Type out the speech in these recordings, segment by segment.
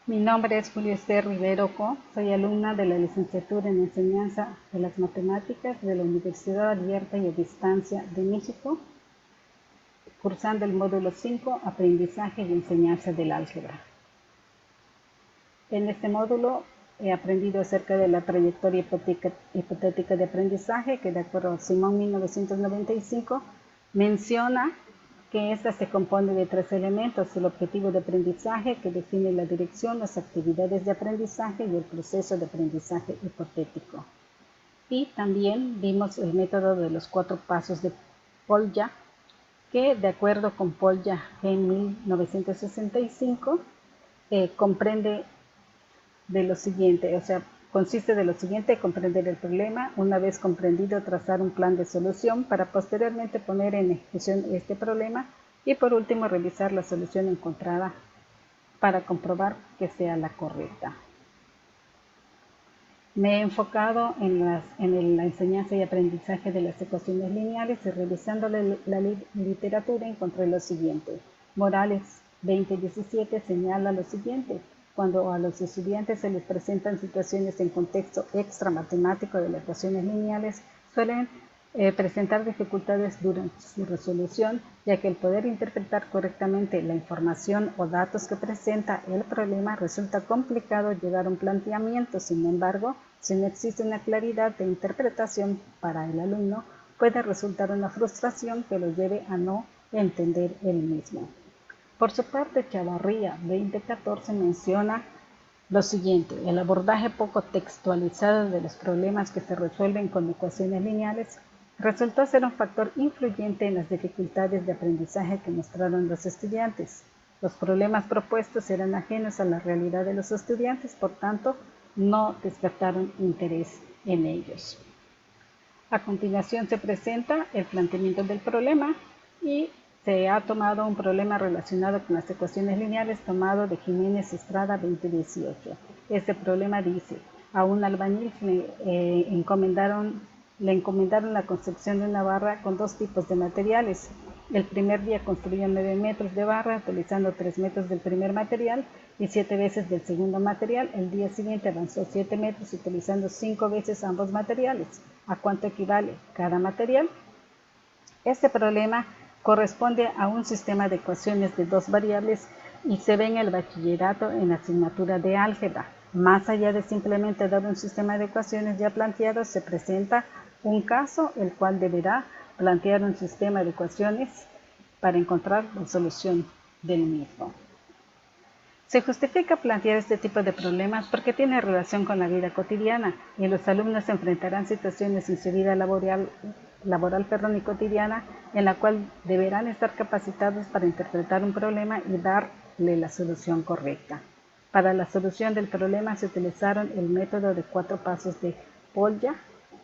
Mi nombre es Julio Esther Rivero Co. Soy alumna de la licenciatura en Enseñanza de las Matemáticas de la Universidad Abierta y a Distancia de México, cursando el módulo 5, Aprendizaje y Enseñanza del Álgebra. En este módulo he aprendido acerca de la trayectoria hipotética de aprendizaje, que de acuerdo a Simón 1995 menciona que esta se compone de 3 elementos: el objetivo de aprendizaje, que define la dirección, las actividades de aprendizaje y el proceso de aprendizaje hipotético. Y también vimos el método de los 4 pasos de Polya, que de acuerdo con Polya en 1965 comprende de lo siguiente, consiste de lo siguiente: comprender el problema, una vez comprendido trazar un plan de solución para posteriormente poner en ejecución este problema y por último revisar la solución encontrada para comprobar que sea la correcta. Me he enfocado en la enseñanza y aprendizaje de las ecuaciones lineales y revisando la literatura encontré lo siguiente. Morales 2017 señala lo siguiente: cuando a los estudiantes se les presentan situaciones en contexto extra matemático de las ecuaciones lineales, suelen presentar dificultades durante su resolución, ya que el poder interpretar correctamente la información o datos que presenta el problema resulta complicado llegar a un planteamiento. Sin embargo, si no existe una claridad de interpretación para el alumno, puede resultar una frustración que lo lleve a no entender el mismo. Por su parte, Chavarría 2014 menciona lo siguiente: el abordaje poco textualizado de los problemas que se resuelven con ecuaciones lineales resultó ser un factor influyente en las dificultades de aprendizaje que mostraron los estudiantes. Los problemas propuestos eran ajenos a la realidad de los estudiantes, por tanto, no despertaron interés en ellos. A continuación se presenta el planteamiento del problema y se ha tomado un problema relacionado con las ecuaciones lineales tomado de Jiménez Estrada 2018. Este problema dice: a un albañil le encomendaron la construcción de una barra con 2 tipos de materiales. El primer día construyó 9 metros de barra utilizando 3 metros del primer material y 7 veces del segundo material. El día siguiente avanzó 7 metros utilizando 5 veces ambos materiales. ¿A cuánto equivale cada material? Este problema corresponde a un sistema de ecuaciones de 2 variables y se ve en el bachillerato en la asignatura de álgebra. Más allá de simplemente dar un sistema de ecuaciones ya planteado, se presenta un caso el cual deberá plantear un sistema de ecuaciones para encontrar la solución del mismo. Se justifica plantear este tipo de problemas porque tiene relación con la vida cotidiana y los alumnos enfrentarán situaciones en su vida laboral y cotidiana en la cual deberán estar capacitados para interpretar un problema y darle la solución correcta. Para la solución del problema se utilizaron el método de 4 pasos de Polya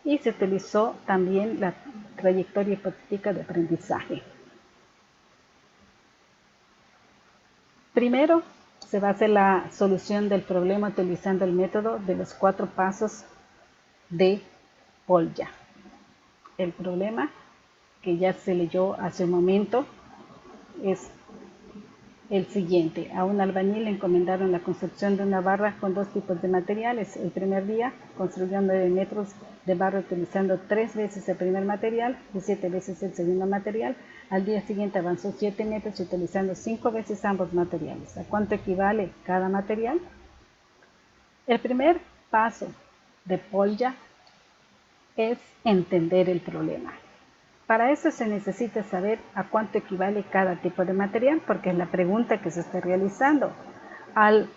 y se utilizó también la trayectoria hipotética de aprendizaje. Primero, se va a hacer la solución del problema utilizando el método de los 4 pasos de Polya. El problema que ya se leyó hace un momento es el siguiente: a un albañil le encomendaron la construcción de una barra con 2 tipos de materiales. El primer día construyó 9 metros de barra utilizando 3 veces el primer material y 7 veces el segundo material. Al día siguiente avanzó 7 metros utilizando 5 veces ambos materiales. ¿A cuánto equivale cada material? El primer paso de Polya es entender el problema. Para eso se necesita saber a cuánto equivale cada tipo de material, porque es la pregunta que se está realizando. Al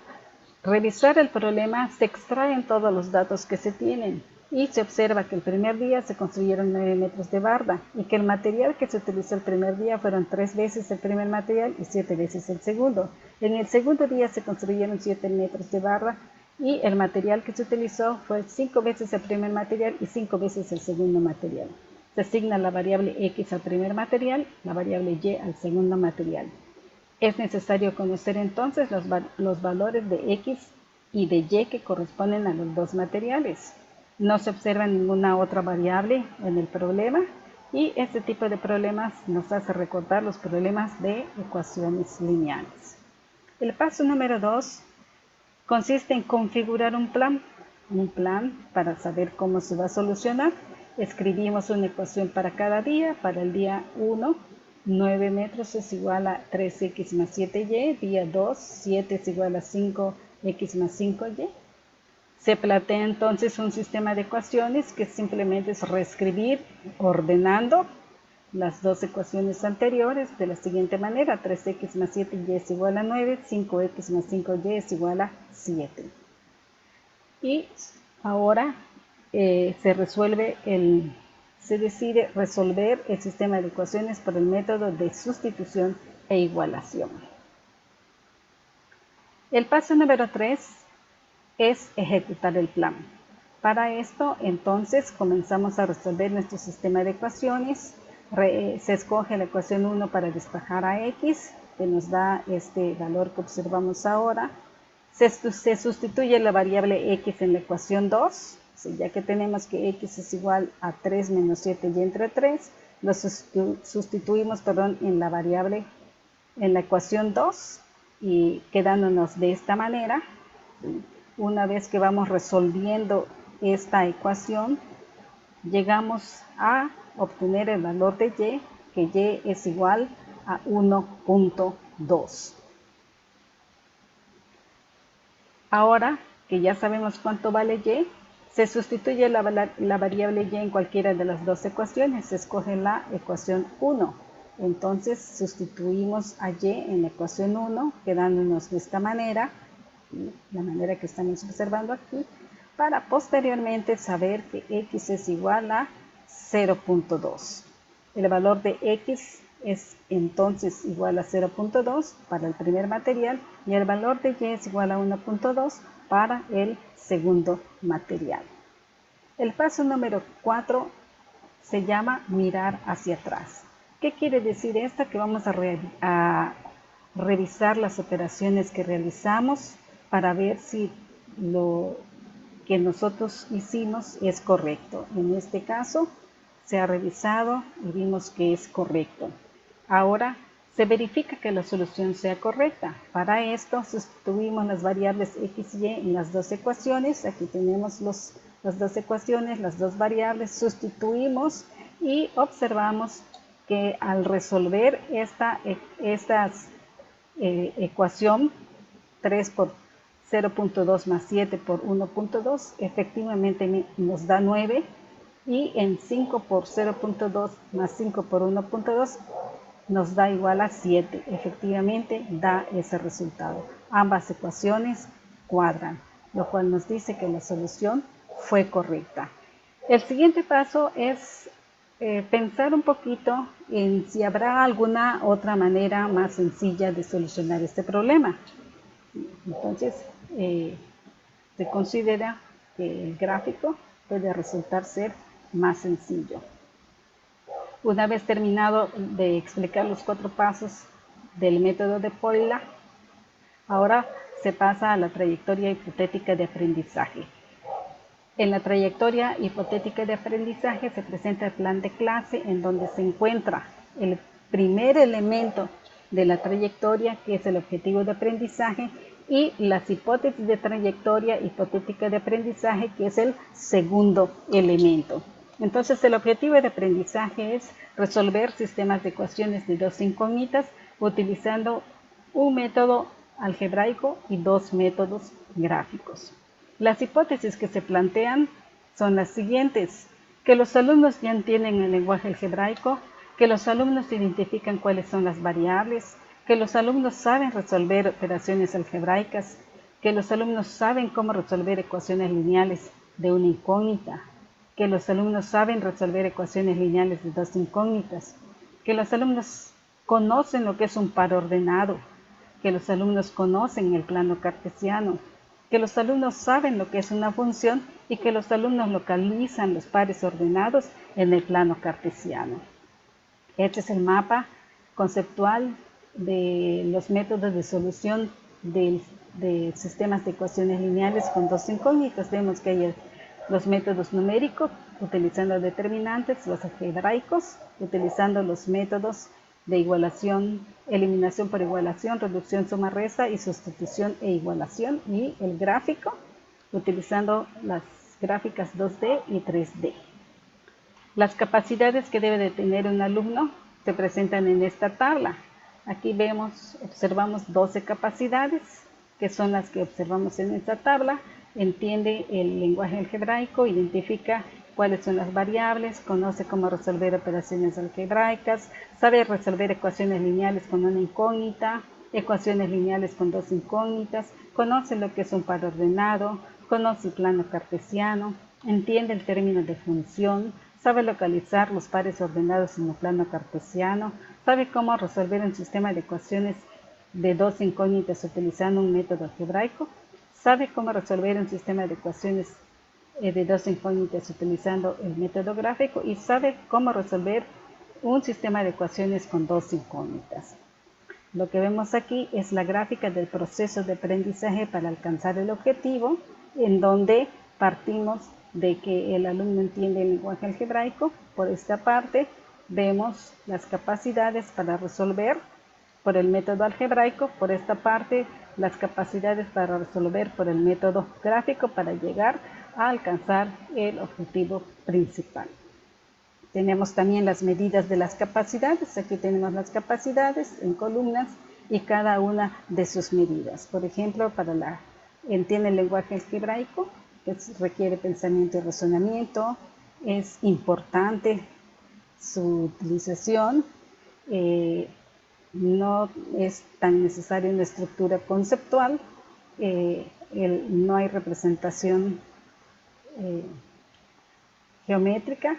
revisar el problema se extraen todos los datos que se tienen y se observa que el primer día se construyeron 9 metros de barda y que el material que se utilizó el primer día fueron 3 veces el primer material y 7 veces el segundo. En el segundo día se construyeron 7 metros de barra y el material que se utilizó fue 5 veces el primer material y 5 veces el segundo material. Se asigna la variable X al primer material, la variable Y al segundo material. Es necesario conocer entonces los valores de X y de Y que corresponden a los 2 materiales. No se observa ninguna otra variable en el problema y este tipo de problemas nos hace recordar los problemas de ecuaciones lineales. El paso número 2 Consiste en configurar un plan para saber cómo se va a solucionar. Escribimos una ecuación para cada día. Para el día 1, 9 metros es igual a 3x más 7y. Día 2, 7 es igual a 5x más 5y. Se plantea entonces un sistema de ecuaciones que simplemente es reescribir ordenando las dos ecuaciones anteriores de la siguiente manera: 3x más 7y es igual a 9, 5x más 5y es igual a 7. Y ahora se decide resolver el sistema de ecuaciones por el método de sustitución e igualación. El paso número 3 es ejecutar el plan. Para esto, entonces, comenzamos a resolver nuestro sistema de ecuaciones. Se escoge la ecuación 1 para despejar a x, que nos da este valor que observamos ahora. Se sustituye la variable x en la ecuación 2, ya que tenemos que x es igual a 3 menos 7y entre 3, lo sustituimos en la variable, en la ecuación 2, y quedándonos de esta manera. Una vez que vamos resolviendo esta ecuación, llegamos a obtener el valor de y, que y es igual a 1.2. Ahora que ya sabemos cuánto vale y, se sustituye la variable y en cualquiera de las dos ecuaciones. Se escoge la ecuación 1. Entonces sustituimos a y en la ecuación 1, quedándonos de esta manera, la manera que estamos observando aquí, para posteriormente saber que x es igual a 0.2. El valor de x es entonces igual a 0.2 para el primer material y el valor de y es igual a 1.2 para el segundo material. El paso número 4 se llama mirar hacia atrás. ¿Qué quiere decir esto? Que vamos a revisar las operaciones que realizamos para ver si lo que nosotros hicimos es correcto. En este caso se ha revisado y vimos que es correcto. Ahora se verifica que la solución sea correcta. Para esto sustituimos las variables x y en las dos ecuaciones. Aquí tenemos las dos ecuaciones, las dos variables, sustituimos y observamos que al resolver esta ecuación 3 por 0.2 más 7 por 1.2, efectivamente nos da 9, y en 5 por 0.2 más 5 por 1.2 nos da igual a 7. Efectivamente da ese resultado. Ambas ecuaciones cuadran, lo cual nos dice que la solución fue correcta. El siguiente paso es pensar un poquito en si habrá alguna otra manera más sencilla de solucionar este problema. Entonces, se considera que el gráfico puede resultar ser más sencillo. Una vez terminado de explicar los 4 pasos del método de Poila, ahora se pasa a la trayectoria hipotética de aprendizaje. En la trayectoria hipotética de aprendizaje se presenta el plan de clase, en donde se encuentra el primer elemento de la trayectoria, que es el objetivo de aprendizaje, y las hipótesis de trayectoria hipotética de aprendizaje, que es el segundo elemento. Entonces, el objetivo de aprendizaje es resolver sistemas de ecuaciones de dos incógnitas utilizando un método algebraico y dos métodos gráficos. Las hipótesis que se plantean son las siguientes: que los alumnos ya entienden el lenguaje algebraico, que los alumnos identifican cuáles son las variables, que los alumnos saben resolver operaciones algebraicas, que los alumnos saben cómo resolver ecuaciones lineales de una incógnita, que los alumnos saben resolver ecuaciones lineales de dos incógnitas, que los alumnos conocen lo que es un par ordenado, que los alumnos conocen el plano cartesiano, que los alumnos saben lo que es una función y que los alumnos localizan los pares ordenados en el plano cartesiano. Este es el mapa conceptual de los métodos de solución de sistemas de ecuaciones lineales con dos incógnitas. Vemos que hay los métodos numéricos, utilizando determinantes, los algebraicos, utilizando los métodos de igualación, eliminación por igualación, reducción, suma, resta y sustitución e igualación, y el gráfico utilizando las gráficas 2D y 3D. Las capacidades que debe de tener un alumno se presentan en esta tabla. Aquí observamos 12 capacidades, que son las que observamos en esta tabla. Entiende el lenguaje algebraico, identifica cuáles son las variables, conoce cómo resolver operaciones algebraicas, sabe resolver ecuaciones lineales con una incógnita, ecuaciones lineales con dos incógnitas, conoce lo que es un par ordenado, conoce el plano cartesiano, entiende el término de función, sabe localizar los pares ordenados en el plano cartesiano, sabe cómo resolver un sistema de ecuaciones de dos incógnitas utilizando un método algebraico, sabe cómo resolver un sistema de ecuaciones de dos incógnitas utilizando el método gráfico y sabe cómo resolver un sistema de ecuaciones con dos incógnitas. Lo que vemos aquí es la gráfica del proceso de aprendizaje para alcanzar el objetivo, en donde partimos de que el alumno entiende el lenguaje algebraico. Por esta parte vemos las capacidades para resolver por el método algebraico, por esta parte las capacidades para resolver por el método gráfico para llegar a alcanzar el objetivo principal. Tenemos también las medidas de las capacidades. Aquí tenemos las capacidades en columnas y cada una de sus medidas. Por ejemplo, entiende el lenguaje algebraico, que requiere pensamiento y razonamiento, es importante su utilización, no es tan necesaria una estructura conceptual, no hay representación geométrica,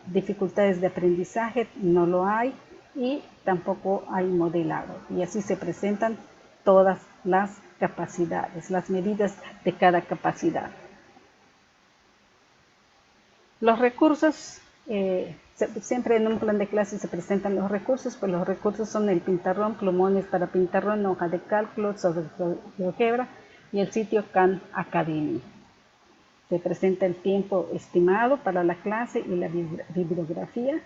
dificultades de aprendizaje no lo hay y tampoco hay modelado. Y así se presentan todas las capacidades, las medidas de cada capacidad. Los recursos, siempre en un plan de clase se presentan los recursos, pues los recursos son el pizarrón, plumones para pizarrón, hoja de cálculo, software de GeoGebra y el sitio Khan Academy. Se presenta el tiempo estimado para la clase y la bibliografía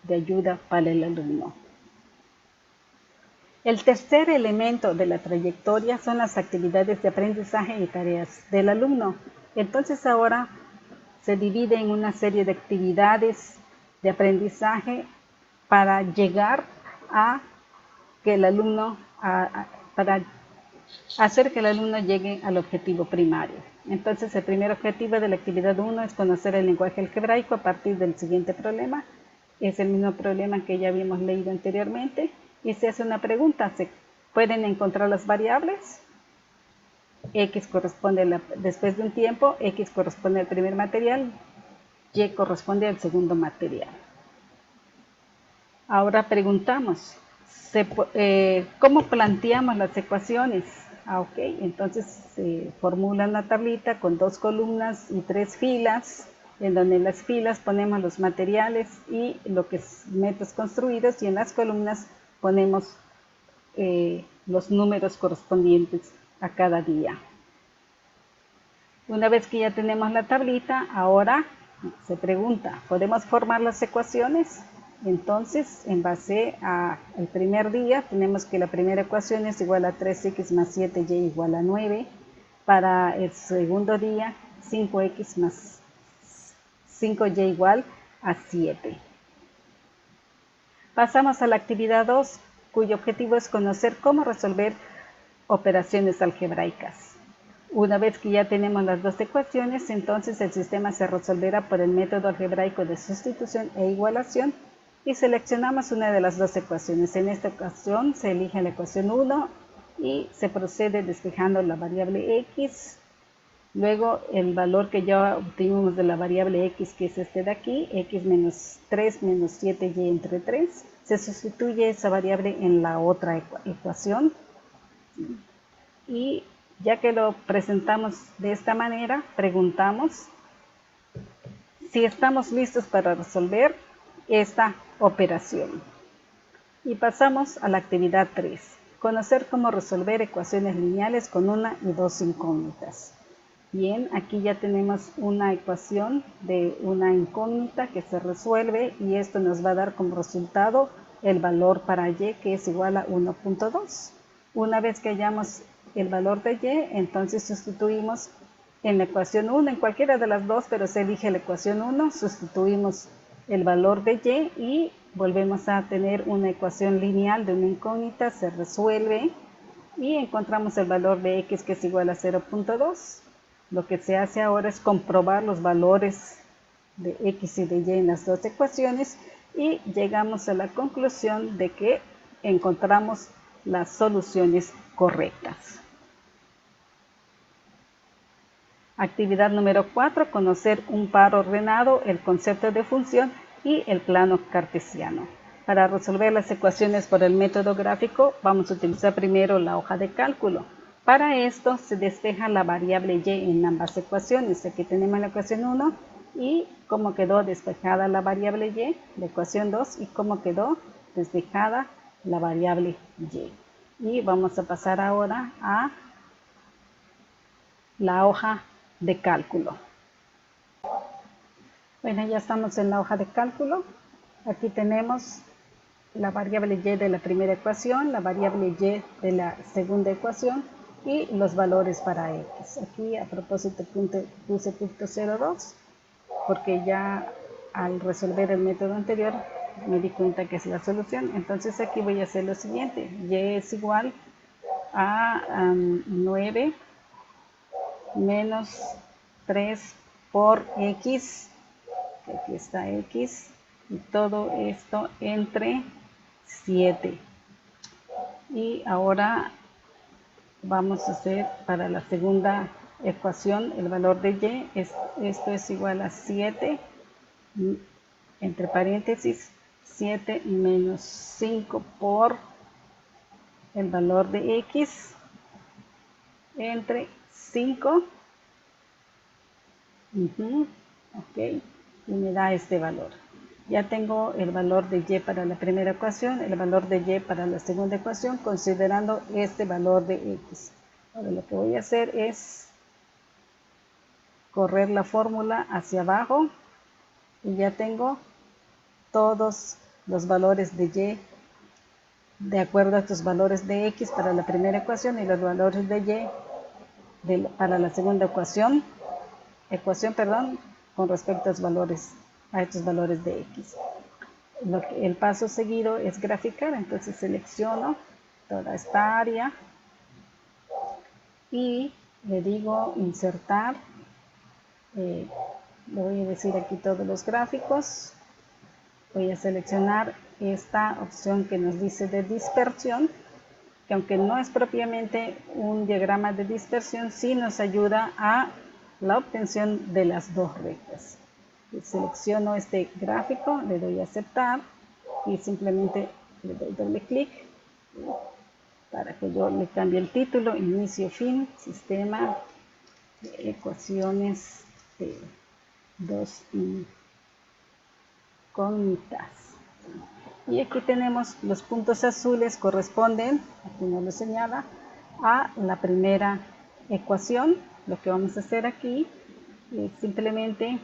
de ayuda para el alumno. El tercer elemento de la trayectoria son las actividades de aprendizaje y tareas del alumno. Entonces ahora se divide en una serie de actividades de aprendizaje para llegar a que el alumno, para hacer que el alumno llegue al objetivo primario. Entonces el primer objetivo de la actividad 1 es conocer el lenguaje algebraico a partir del siguiente problema. Es el mismo problema que ya habíamos leído anteriormente y se hace una pregunta: ¿se pueden encontrar las variables? X corresponde después de un tiempo, X corresponde al primer material, Y corresponde al segundo material. Ahora preguntamos, ¿cómo planteamos las ecuaciones? Ok, entonces se formula una tablita con 2 columnas y 3 filas, en donde en las filas ponemos los materiales y lo que es metros construidos, y en las columnas ponemos los números correspondientes a cada día. Una vez que ya tenemos la tablita, ahora se pregunta, ¿podemos formar las ecuaciones? Entonces, en base al primer día, tenemos que la primera ecuación es igual a 3x más 7y igual a 9. Para el segundo día, 5x más 5y igual a 7. Pasamos a la actividad 2, cuyo objetivo es conocer cómo resolver operaciones algebraicas. Una vez que ya tenemos las dos ecuaciones, entonces el sistema se resolverá por el método algebraico de sustitución e igualación y seleccionamos una de las dos ecuaciones. En esta ocasión se elige la ecuación 1 y se procede despejando la variable x. Luego el valor que ya obtuvimos de la variable x, que es este de aquí, x menos 3 menos 7y entre 3, se sustituye esa variable en la otra ecuación. Y ya que lo presentamos de esta manera, preguntamos si estamos listos para resolver esta operación. Y pasamos a la actividad 3, conocer cómo resolver ecuaciones lineales con una y dos incógnitas. Bien, aquí ya tenemos una ecuación de una incógnita que se resuelve y esto nos va a dar como resultado el valor para y, que es igual a 1.2. Una vez que hayamos el valor de y, entonces sustituimos en la ecuación 1, en cualquiera de las dos, pero se elige la ecuación 1, sustituimos el valor de y volvemos a tener una ecuación lineal de una incógnita, se resuelve y encontramos el valor de x, que es igual a 0.2. Lo que se hace ahora es comprobar los valores de x y de y en las dos ecuaciones y llegamos a la conclusión de que encontramos las soluciones correctas. Actividad número 4, conocer un par ordenado, el concepto de función y el plano cartesiano. Para resolver las ecuaciones por el método gráfico, vamos a utilizar primero la hoja de cálculo. Para esto se despeja la variable y en ambas ecuaciones. Aquí tenemos la ecuación 1 y cómo quedó despejada la variable y, la ecuación 2, y cómo quedó despejada la variable y. Y vamos a pasar ahora a la hoja de cálculo. Bueno, ya estamos en la hoja de cálculo. Aquí tenemos la variable y de la primera ecuación, la variable y de la segunda ecuación y los valores para x. Aquí a propósito puse punto 0,2 porque ya al resolver el método anterior me di cuenta que es la solución. Entonces aquí voy a hacer lo siguiente. Y es igual a 9 menos 3 por x, que aquí está x, y todo esto entre 7. Y ahora vamos a hacer para la segunda ecuación el valor de y, esto es igual a 7, entre paréntesis, 7 menos 5 por el valor de x, entre 5, ok, y me da este valor. Ya tengo el valor de y para la primera ecuación, el valor de y para la segunda ecuación, considerando este valor de x. Ahora lo que voy a hacer es correr la fórmula hacia abajo y ya tengo todos los valores de y de acuerdo a estos valores de x para la primera ecuación y los valores de y para la segunda ecuación, con respecto a estos valores de x. El paso seguido es graficar, entonces selecciono toda esta área y le digo insertar, le voy a decir aquí todos los gráficos, voy a seleccionar esta opción que nos dice de dispersión, que aunque no es propiamente un diagrama de dispersión, sí nos ayuda a la obtención de las dos rectas. Selecciono este gráfico, le doy a aceptar y simplemente le doy doble clic para que yo le cambie el título, inicio, fin, sistema de ecuaciones de dos incógnitas. Y aquí tenemos los puntos azules, corresponden, aquí no lo señala, a la primera ecuación. Lo que vamos a hacer aquí es simplemente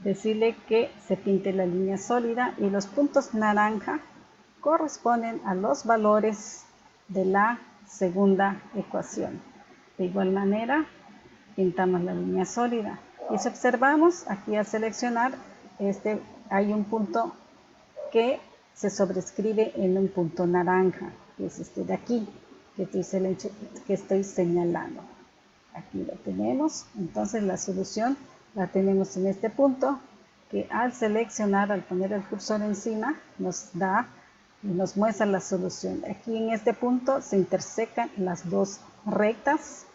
decirle que se pinte la línea sólida y los puntos naranja corresponden a los valores de la segunda ecuación. De igual manera, pintamos la línea sólida. Y si observamos, aquí al seleccionar, hay un punto que se sobrescribe en un punto naranja, que es este de aquí, que estoy señalando. Aquí lo tenemos, entonces la solución la tenemos en este punto, que al seleccionar, al poner el cursor encima, nos muestra la solución. Aquí en este punto se intersecan las dos rectas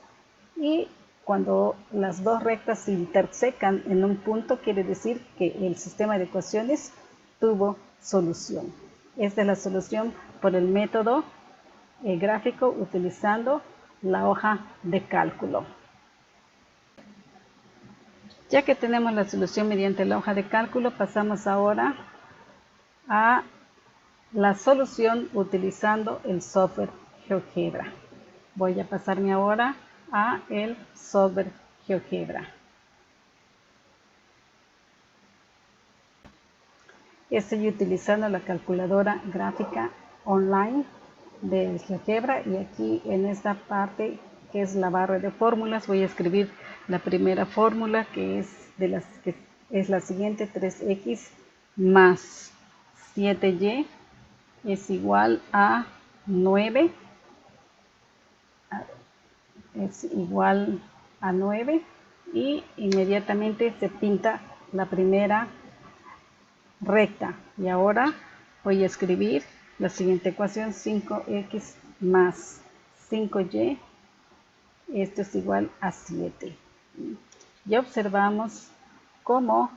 y cuando las dos rectas se intersecan en un punto, quiere decir que el sistema de ecuaciones tuvo solución. Esta es la solución por el método gráfico utilizando la hoja de cálculo. Ya que tenemos la solución mediante la hoja de cálculo, pasamos ahora a la solución utilizando el software GeoGebra. Voy a pasarme ahora a el software GeoGebra. Estoy utilizando la calculadora gráfica online de GeoGebra y aquí en esta parte que es la barra de fórmulas voy a escribir la primera fórmula que es la siguiente: 3x más 7y es igual a 9, y inmediatamente se pinta la primera recta. Y ahora voy a escribir la siguiente ecuación: 5x más 5y, esto es igual a 7. Y observamos cómo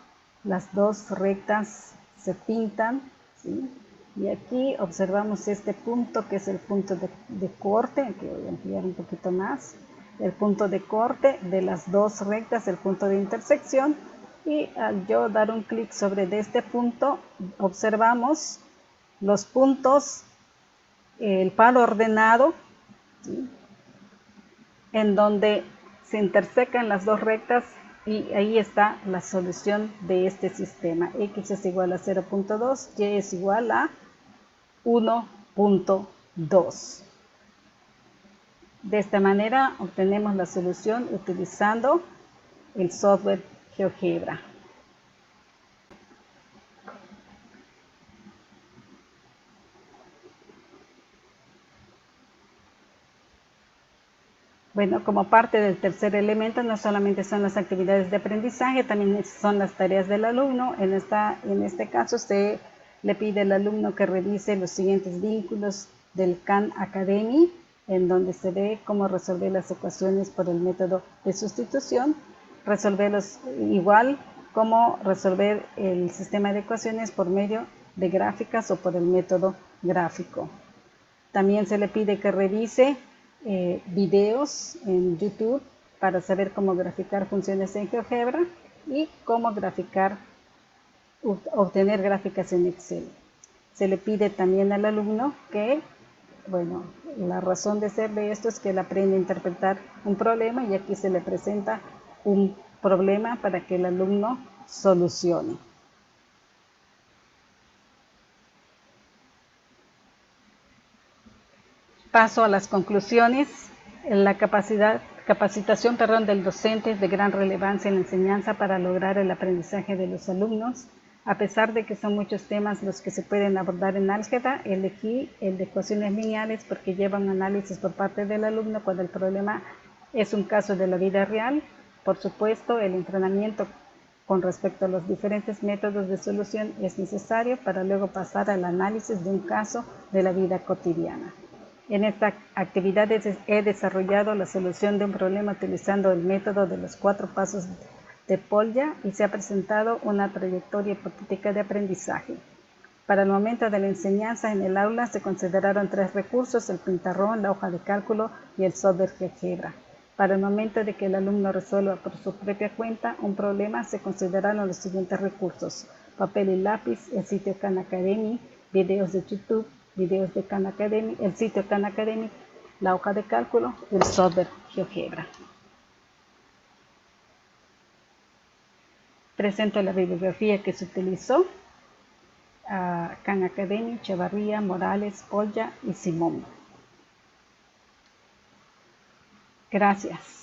las dos rectas se pintan, ¿sí? Y aquí observamos este punto que es el punto de corte, que voy a ampliar un poquito más, el punto de corte de las dos rectas, el punto de intersección. Y al yo dar un clic sobre este punto, observamos los puntos, el par ordenado, ¿sí?, en donde se intersecan las dos rectas, y ahí está la solución de este sistema. X es igual a 0.2, y es igual a 1.2. De esta manera obtenemos la solución utilizando el software GeoGebra. Bueno, como parte del tercer elemento, no solamente son las actividades de aprendizaje, también son las tareas del alumno. En este caso, se le pide al alumno que revise los siguientes vínculos del Khan Academy, en donde se ve cómo resolver las ecuaciones por el método de sustitución, resolverlos igual como resolver el sistema de ecuaciones por medio de gráficas o por el método gráfico. También se le pide que revise videos en YouTube para saber cómo graficar funciones en GeoGebra y cómo obtener gráficas en Excel. Se le pide también al alumno que, bueno, la razón de ser de esto es que él aprende a interpretar un problema, y aquí se le presenta un problema para que el alumno solucione. Paso a las conclusiones. La capacitación del docente es de gran relevancia en la enseñanza para lograr el aprendizaje de los alumnos. A pesar de que son muchos temas los que se pueden abordar en álgebra, elegí el de ecuaciones lineales porque lleva un análisis por parte del alumno cuando el problema es un caso de la vida real. Por supuesto, el entrenamiento con respecto a los diferentes métodos de solución es necesario para luego pasar al análisis de un caso de la vida cotidiana. En esta actividad he desarrollado la solución de un problema utilizando el método de los 4 pasos de Polya y se ha presentado una trayectoria hipotética de aprendizaje. Para el momento de la enseñanza en el aula se consideraron 3 recursos: el pizarrón, la hoja de cálculo y el software GeoGebra. Para el momento de que el alumno resuelva por su propia cuenta un problema, se consideraron los siguientes recursos: papel y lápiz, el sitio Khan Academy, videos de YouTube, videos de Khan Academy, el sitio Khan Academy, la hoja de cálculo y el software GeoGebra. Presento la bibliografía que se utilizó: Khan Academy, Chavarría, Morales, Polya y Simón. Gracias.